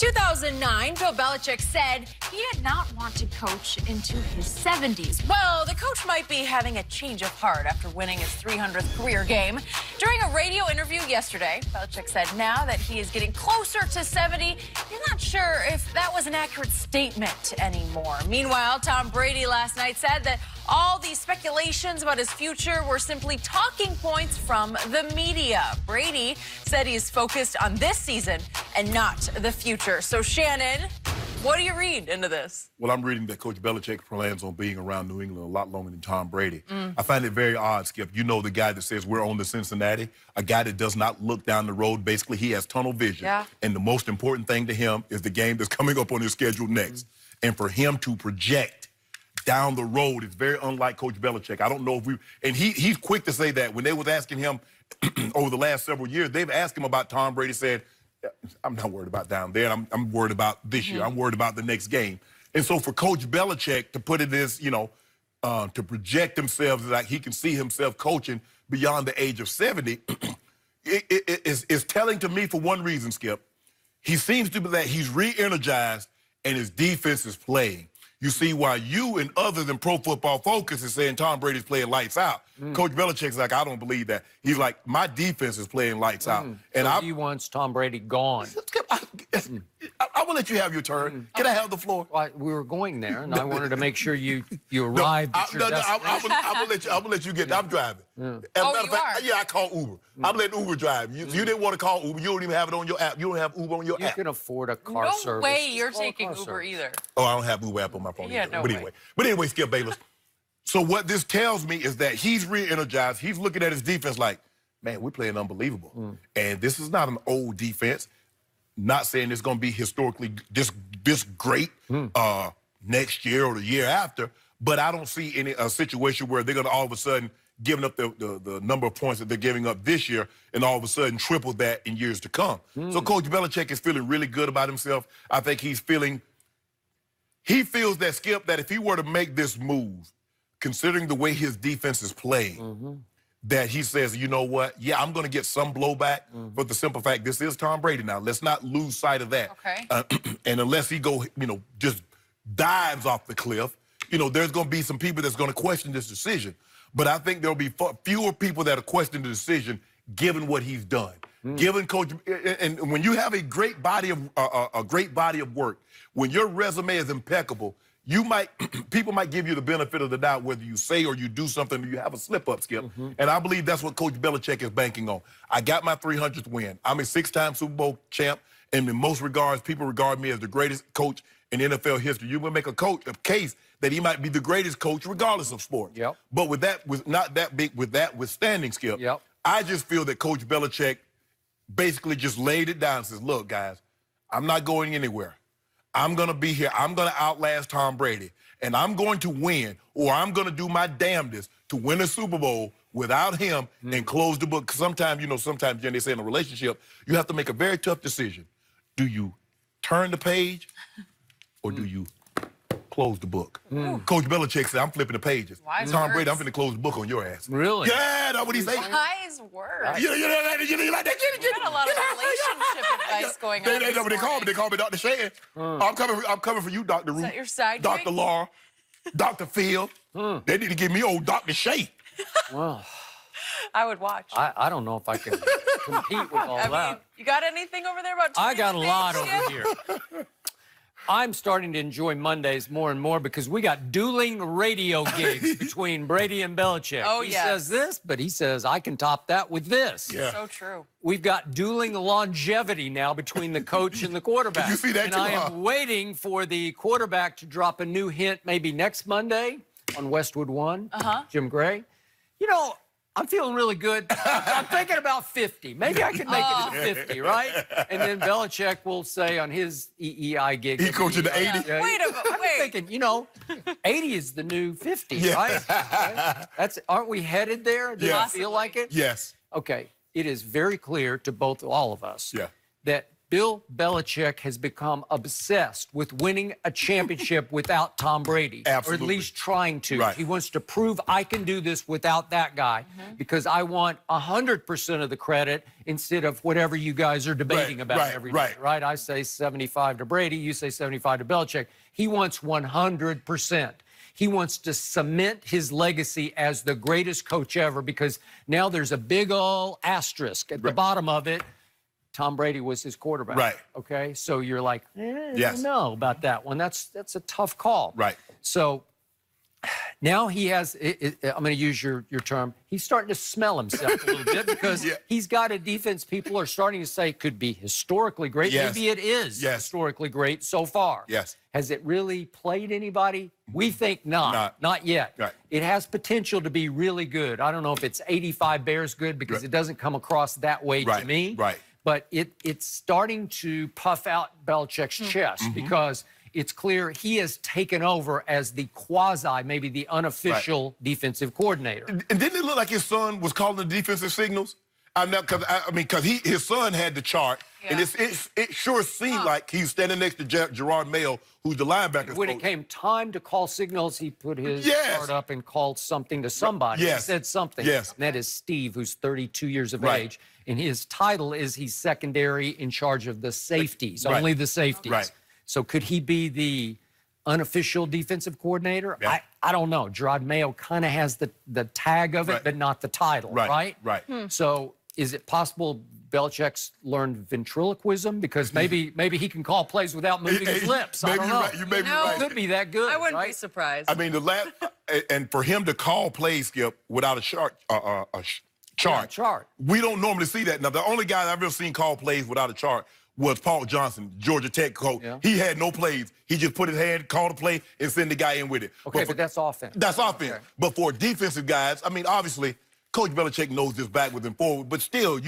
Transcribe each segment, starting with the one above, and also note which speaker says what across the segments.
Speaker 1: 2009, Bill Belichick said he did not want to coach into his 70s. Well, the coach might be having a change of heart after winning his 300th career game. During a radio interview yesterday, Belichick said now that he is getting closer to 70, he's not sure if that was an accurate statement anymore. Meanwhile, Tom Brady last night said that all these speculations about his future were simply talking points from the media. Brady said he's focused on this season and not the future. So, Shannon, what do you read into this?
Speaker 2: Well, I'm reading that Coach Belichick plans on being around New England a lot longer than Tom Brady. I find it very odd, Skip. You know the guy that says we're on to Cincinnati, a guy that does not look down the road. Basically, he has tunnel vision.
Speaker 1: Yeah.
Speaker 2: And the most important thing to him is the game that's coming up on his schedule next. And for him to project down the road is very unlike Coach Belichick. I don't know if we... And he's quick to say that. When they was asking him over the last several years, they've asked him about Tom Brady, said, I'm not worried about down there. I'm worried about this year. I'm worried about the next game. And so for Coach Belichick to put it as, to project himself like he can see himself coaching beyond the age of 70, it's telling to me for one reason, Skip. He seems to be that he's re-energized and his defense is playing. You see, while you and others in Pro Football Focus is saying Tom Brady's playing lights out, Coach Belichick's like, I don't believe that. He's like, my defense is playing lights out.
Speaker 3: And so he wants Tom Brady gone.
Speaker 2: I will let you have your turn. Can I have the floor?
Speaker 3: Well, we were going there, and I wanted to make sure you arrived at your destination.
Speaker 2: I'm gonna let you get. I'm driving.
Speaker 1: Oh, you are?
Speaker 2: Yeah, I call Uber. I'm letting Uber drive. You didn't want to call Uber. You don't even have it on your app. You don't have Uber on your
Speaker 3: You
Speaker 2: app.
Speaker 3: can afford a car service.
Speaker 1: No way you're
Speaker 3: Just call a
Speaker 1: taking
Speaker 3: car
Speaker 1: Uber
Speaker 3: service.
Speaker 1: either.
Speaker 2: Oh, I don't have Uber app on my phone.
Speaker 1: Yeah,
Speaker 2: either.
Speaker 1: no
Speaker 2: But
Speaker 1: way.
Speaker 2: anyway, Skip Bayless. So what this tells me is that he's re-energized. He's looking at his defense like, man, we're playing unbelievable. And this is not an old defense. Not saying it's going to be historically this great next year or the year after, but I don't see any situation where they're going to all of a sudden giving up the number of points that they're giving up this year and all of a sudden triple that in years to come. So Coach Belichick is feeling really good about himself. I think he feels that, Skip, that if he were to make this move, considering the way his defense is playing, that he says, you know what, yeah, I'm going to get some blowback, but the simple fact, this is Tom Brady now. Let's not lose sight of that.
Speaker 1: Okay.
Speaker 2: And unless he just dives off the cliff, there's going to be some people that's going to question this decision. But I think there'll be fewer people that are questioning the decision given what he's done. Given Coach, and when you have a great body of work, when your resume is impeccable, people might give you the benefit of the doubt whether you say or you do something or you have a slip-up, Skip. And I believe that's what Coach Belichick is banking on. I got my 300th win. I'm a 6-time Super Bowl champ, and in most regards, people regard me as the greatest coach in NFL history. You will make a case that he might be the greatest coach regardless of sport. But with that withstanding, Skip, I just feel that Coach Belichick basically just laid it down and says, look, guys, I'm not going anywhere. I'm going to be here. I'm going to outlast Tom Brady. And I'm going to win, or I'm going to do my damnedest to win a Super Bowl without him and close the book. Sometimes, Jen, they say in a relationship, you have to make a very tough decision. Do you turn the page or do you close the book? Coach Belichick said, I'm flipping the pages. Tom Brady, I'm going to close the book on your ass.
Speaker 3: Really?
Speaker 2: Yeah, that's what he said.
Speaker 1: Wise words.
Speaker 2: You like that?
Speaker 1: You got a lot of relationship advice going on.
Speaker 2: They know what they call me. They call me Dr. Shan. I'm coming for you, Dr. Ruth.
Speaker 1: Is that your side
Speaker 2: Dr.
Speaker 1: drink?
Speaker 2: Laura, Dr. Phil. They need to give me old Dr. Shay.
Speaker 3: Well,
Speaker 1: I would watch.
Speaker 3: I don't know if I can compete with all that.
Speaker 1: You got anything over there about
Speaker 3: I got a lot
Speaker 1: Skip?
Speaker 3: over here. I'm starting to enjoy Mondays more and more because we got dueling radio gigs between Brady and Belichick.
Speaker 1: Oh,
Speaker 3: he
Speaker 1: yes.
Speaker 3: says this, but he says, I can top that with this.
Speaker 2: Yeah.
Speaker 1: So true.
Speaker 3: We've got dueling longevity now between the coach and the quarterback.
Speaker 2: You see that
Speaker 3: and
Speaker 2: too,
Speaker 3: I am waiting for the quarterback to drop a new hint maybe next Monday on Westwood One, Jim Gray. I'm feeling really good. I'm thinking about 50. Maybe I could make it to 50, right? And then Belichick will say on his EEI gig.
Speaker 2: He coaching the 80?
Speaker 1: Wait a minute.
Speaker 3: I'm thinking, 80 is the new 50, right? Aren't we headed there? Do you feel like it?
Speaker 2: Yes.
Speaker 3: Okay. It is very clear to all of us that Bill Belichick has become obsessed with winning a championship without Tom Brady.
Speaker 2: Absolutely.
Speaker 3: Or at least trying to.
Speaker 2: Right.
Speaker 3: He wants to prove I can do this without that guy because I want 100% of the credit instead of whatever you guys are debating about every day. Right? I say 75 to Brady, you say 75 to Belichick. He wants 100%. He wants to cement his legacy as the greatest coach ever because now there's a big old asterisk at the bottom of it. Tom Brady was his quarterback.
Speaker 2: Right.
Speaker 3: Okay. So you're like, I don't know about that one. That's a tough call.
Speaker 2: Right.
Speaker 3: So now he has, I'm going to use your term, he's starting to smell himself a little bit because he's got a defense people are starting to say could be historically great.
Speaker 2: Yes.
Speaker 3: Maybe it is historically great so far.
Speaker 2: Yes.
Speaker 3: Has it really played anybody? We think not. Not yet.
Speaker 2: Right.
Speaker 3: It has potential to be really good. I don't know if it's 85 Bears good because it doesn't come across that way to me.
Speaker 2: Right.
Speaker 3: But it's starting to puff out Belichick's chest because it's clear he has taken over as the quasi, maybe the unofficial defensive coordinator.
Speaker 2: And didn't it look like his son was calling the defensive signals? Because his son had the chart, and it sure seemed like he was standing next to Gerard Mayo, who's the linebacker.
Speaker 3: When it came time to call signals, he put his chart up and called something to somebody. He said something. And that is Steve, who's 32 years of age. And his title is he's secondary in charge of the safeties, only the safeties. So could he be the unofficial defensive coordinator? I don't know. Gerard Mayo kind of has the tag of it, but not the title, right? So is it possible Belichick's learned ventriloquism? Because maybe he can call plays without moving his lips. I don't know.
Speaker 2: You may be right.
Speaker 3: It could be that good.
Speaker 1: I wouldn't be surprised.
Speaker 2: I mean, and for him to call plays, Skip, without a chart. We don't normally see that. Now, the only guy I've ever seen call plays without a chart was Paul Johnson, Georgia Tech coach. He had no plays. He just put his hand, called a play, and send the guy in with it.
Speaker 3: Okay, but that's offense.
Speaker 2: That's offense. Okay. But for defensive guys, I mean, obviously, Coach Belichick knows this backwards and forward, but still,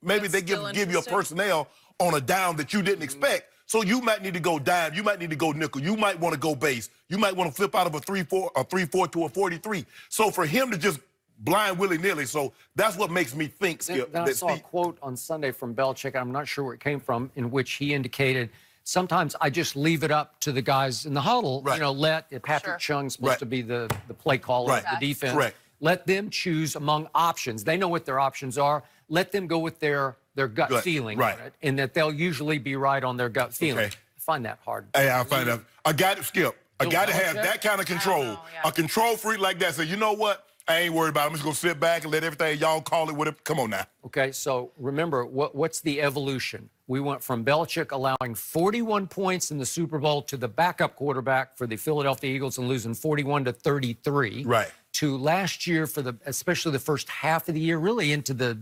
Speaker 2: maybe they give you a personnel on a down that you didn't expect. So you might need to go dime. You might need to go nickel. You might want to go base. You might want to flip out of a 3-4 to a 43. So for him to just blind willy-nilly, so that's what makes me think, Skip.
Speaker 3: I saw a quote on Sunday from Belichick, I'm not sure where it came from, in which he indicated, sometimes I just leave it up to the guys in the huddle. You know, Patrick Chung's supposed to be the play caller of the defense. Let them choose among options. They know what their options are. Let them go with their gut feeling on it, and that they'll usually be right on their gut feeling. I find that hard.
Speaker 2: Hey, I find that. I got to, Skip. I got to have that kind of control. A control freak like that. So you know what? I ain't worried about it. I'm just going to sit back and let everything, y'all call it whatever. Come on now.
Speaker 3: Okay, so remember, what's the evolution? We went from Belichick allowing 41 points in the Super Bowl to the backup quarterback for the Philadelphia Eagles and losing 41-33. To last year, especially the first half of the year, really into the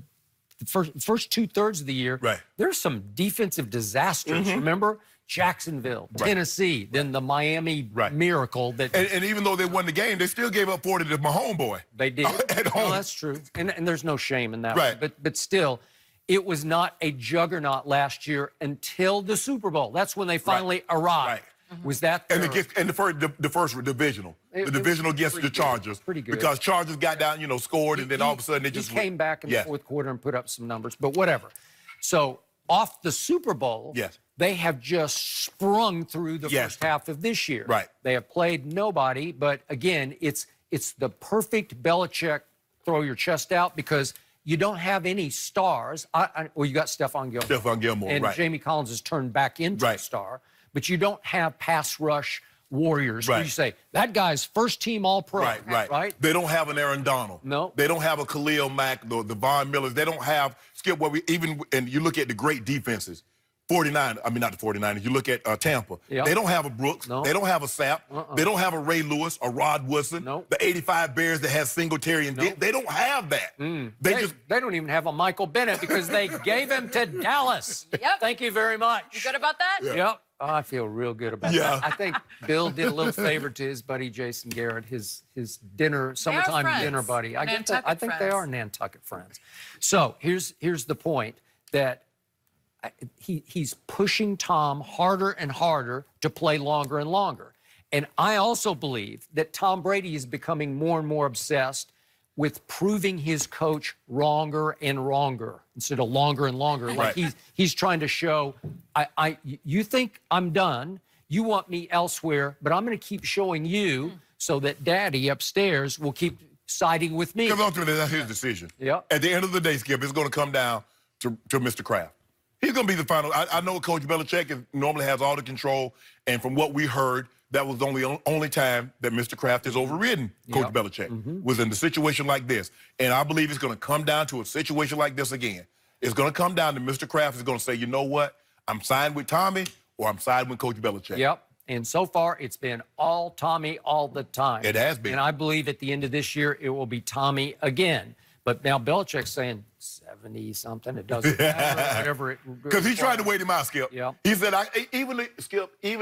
Speaker 3: first 2/3 of the year, there's some defensive disasters. Remember? Jacksonville, Tennessee, then the Miami miracle.
Speaker 2: And even though they won the game, they still gave up 40 to my homeboy.
Speaker 3: They did.
Speaker 2: At home.
Speaker 3: Well, that's true. And there's no shame in that. But still, it was not a juggernaut last year until the Super Bowl. That's when they finally arrived. Was that
Speaker 2: and the first divisional. The divisional against the Chargers.
Speaker 3: Pretty good.
Speaker 2: Because Chargers got down, scored, and then all of a sudden they just
Speaker 3: came back in the fourth quarter and put up some numbers. But whatever. So off the Super Bowl, they have just sprung through the first half of this year. They have played nobody, but again, it's the perfect Belichick throw your chest out because you don't have any stars. Well, you got Stephon Gilmore.
Speaker 2: Stephon Gilmore,
Speaker 3: and Jamie Collins has turned back into a star, but you don't have pass rush warriors where you say, that guy's first team All-Pro. Right.
Speaker 2: They don't have an Aaron Donald.
Speaker 3: No.
Speaker 2: They don't have a Khalil Mack, the Von Millers. They don't have, Skip, and you look at the great defenses. Not the 49ers. You look at Tampa. They don't have a Brooks. They don't have a Sapp. They don't have a Ray Lewis, a Rod Woodson. The 85 Bears that has Singletary and they don't have that.
Speaker 3: They don't even have a Michael Bennett because they gave him to Dallas. Thank you very much.
Speaker 1: You good about that?
Speaker 3: Yep. Oh, I feel real good about that. I think Bill did a little favor to his buddy Jason Garrett, his summertime dinner buddy. I think they are Nantucket friends. So here's the point that he's pushing Tom harder and harder to play longer and longer. And I also believe that Tom Brady is becoming more and more obsessed with proving his coach wronger and wronger instead of longer and longer. Like he's trying to show, you think I'm done, you want me elsewhere, but I'm going to keep showing you so that Daddy upstairs will keep siding with me.
Speaker 2: Because ultimately, that's his decision.
Speaker 3: Yep.
Speaker 2: At the end of the day, Skip, it's going to come down to Mr. Kraft. He's going to be the final. I know Coach Belichick normally has all the control, and from what we heard, that was the only time that Mr. Kraft has overridden Coach Belichick was in a situation like this. And I believe it's going to come down to a situation like this again. It's going to come down to Mr. Kraft is going to say, you know what, I'm siding with Tommy or I'm siding with Coach Belichick.
Speaker 3: Yep. And so far, it's been all Tommy all the time.
Speaker 2: It has been.
Speaker 3: And I believe at the end of this year, it will be Tommy again. But now Belichick's saying 70-something. It doesn't matter, whatever it.
Speaker 2: Because he tried to wait him out, Skip.
Speaker 3: Yeah.
Speaker 2: He said, even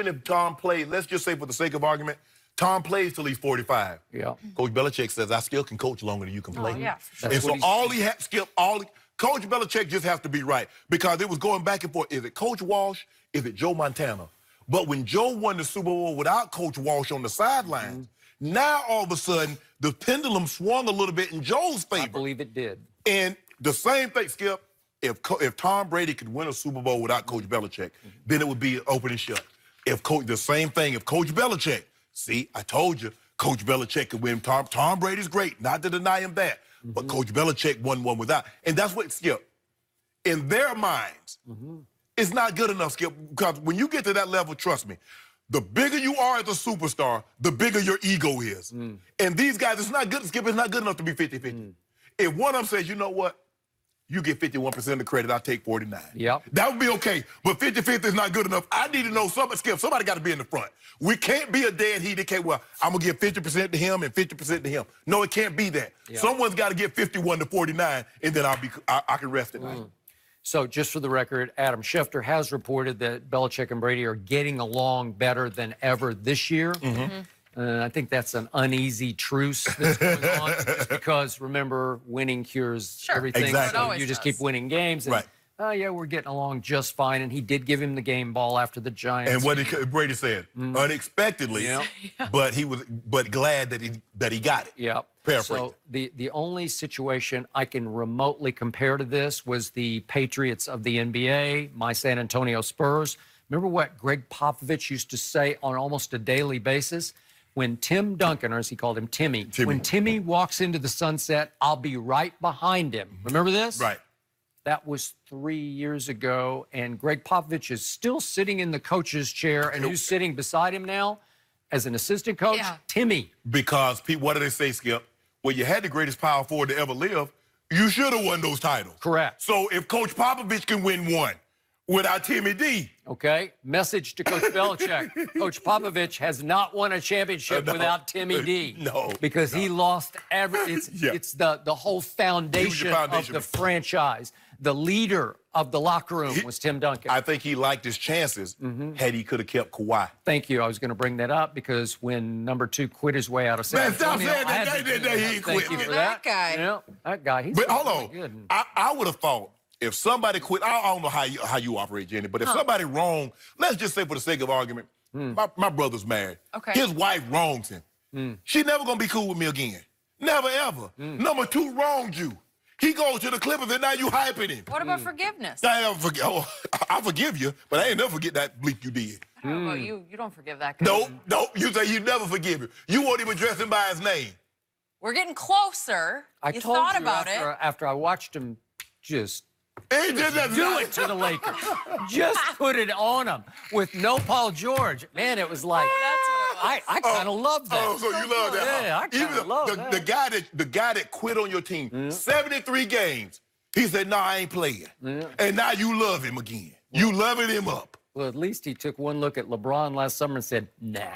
Speaker 2: if Tom plays, let's just say for the sake of argument, Tom plays till he's 45.
Speaker 3: Yeah.
Speaker 2: Coach Belichick says, I still can coach longer than you can play.
Speaker 1: Oh, yeah, for sure.
Speaker 2: And so all he had, Skip, Coach Belichick just has to be right. Because it was going back and forth. Is it Coach Walsh? Is it Joe Montana? But when Joe won the Super Bowl without Coach Walsh on the sidelines, now all of a sudden the pendulum swung a little bit in Joe's favor.
Speaker 3: I believe it did.
Speaker 2: And the same thing, Skip, if Tom Brady could win a Super Bowl without Coach Belichick, then it would be open and shut. The same thing, if Coach Belichick, see, I told you, Coach Belichick could win. Tom Brady's great, not to deny him that, but Coach Belichick won one without. And that's what, Skip, in their minds, it's not good enough, Skip, because when you get to that level, trust me, the bigger you are as a superstar, the bigger your ego is. And these guys, it's not good, Skip, it's not good enough to be 50-50. If one of them says, you know what, you get 51% of the credit, I'll take 49.
Speaker 3: Yep.
Speaker 2: That would be okay, but 50-50 is not good enough. I need to know Skip, somebody got to be in the front. We can't be a dead heat. Okay, well, I'm going to give 50% to him and 50% to him. No, it can't be that.
Speaker 3: Yep.
Speaker 2: Someone's got to get 51 to 49, and then I can rest at night.
Speaker 3: So just for the record, Adam Schefter has reported that Belichick and Brady are getting along better than ever this year. I think that's an uneasy truce that's going on just because, remember, winning cures everything.
Speaker 2: Exactly.
Speaker 3: So you just keep winning games. And, oh, yeah, we're getting along just fine. And he did give him the game ball after the Giants.
Speaker 2: And what did Brady said? Unexpectedly, but he was glad that he got it.
Speaker 3: Yeah. So the only situation I can remotely compare to this was the Patriots of the NBA, my San Antonio Spurs. Remember what Greg Popovich used to say on almost a daily basis? When Tim Duncan, or as he called him, Timmy, when Timmy walks into the sunset, I'll be right behind him. Remember this?
Speaker 2: Right.
Speaker 3: That was 3 years ago, and Greg Popovich is still sitting in the coach's chair, and who's sitting beside him now as an assistant coach? Timmy.
Speaker 2: Because, what do they say, Skip? Well, you had the greatest power forward to ever live. You should have won those titles.
Speaker 3: Correct.
Speaker 2: So if Coach Popovich can win one without Timmy D.
Speaker 3: Okay, message to Coach Belichick. Coach Popovich has not won a championship without Timmy D.
Speaker 2: No.
Speaker 3: Because he lost it's the whole foundation of the franchise. The leader of the locker room was Tim Duncan.
Speaker 2: I think he liked his chances had he could have kept Kawhi.
Speaker 3: Thank you. I was going to bring that up because when number 2 quit his way out of San Antonio,
Speaker 2: stop saying that he quit.
Speaker 3: Thank you for
Speaker 1: that guy.
Speaker 3: You know, that guy. He's
Speaker 2: but hold on.
Speaker 3: good.
Speaker 2: I would have thought if somebody quit, I don't know how you operate, Jenny, but if somebody wrong, let's just say for the sake of argument, my brother's married.
Speaker 1: Okay.
Speaker 2: His wife wrongs him. She never going to be cool with me again. Never, ever. Number 2 wronged you. He goes to the Clippers, and now you hyping him.
Speaker 1: What about forgiveness?
Speaker 2: I forgive you, but I ain't never forget that bleep you did.
Speaker 1: I don't know about you. You don't forgive that guy.
Speaker 2: No, you say you never forgive him. You won't even address him by his name.
Speaker 1: We're getting closer.
Speaker 3: You thought about it after I watched him just do it to the Lakers. Just put it on him with no Paul George. Man, it was like I kind of love that.
Speaker 2: Oh, so you love that?
Speaker 3: Yeah, I kind of love that.
Speaker 2: The guy that quit on your team, 73 games. He said, "No, I ain't playing." And now you love him again. You loving him up.
Speaker 3: Well, at least he took one look at LeBron last summer and said, "Nah."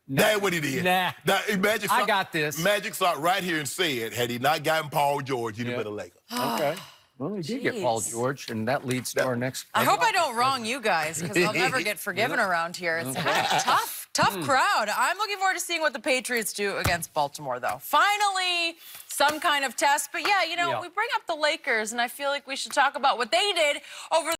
Speaker 2: That's what he did.
Speaker 3: Nah.
Speaker 2: Now,
Speaker 3: I got this.
Speaker 2: Magic sat right here and said, had he not gotten Paul George, he'd have been a Laker.
Speaker 3: Okay. Well, he did get Paul George, and that leads to our next.
Speaker 1: I hope I don't wrong you guys, because I'll never get forgiven around here. It's kind of tough crowd. I'm looking forward to seeing what the Patriots do against Baltimore, though. Finally, some kind of test. But yeah, you know, we bring up the Lakers, and I feel like we should talk about what they did over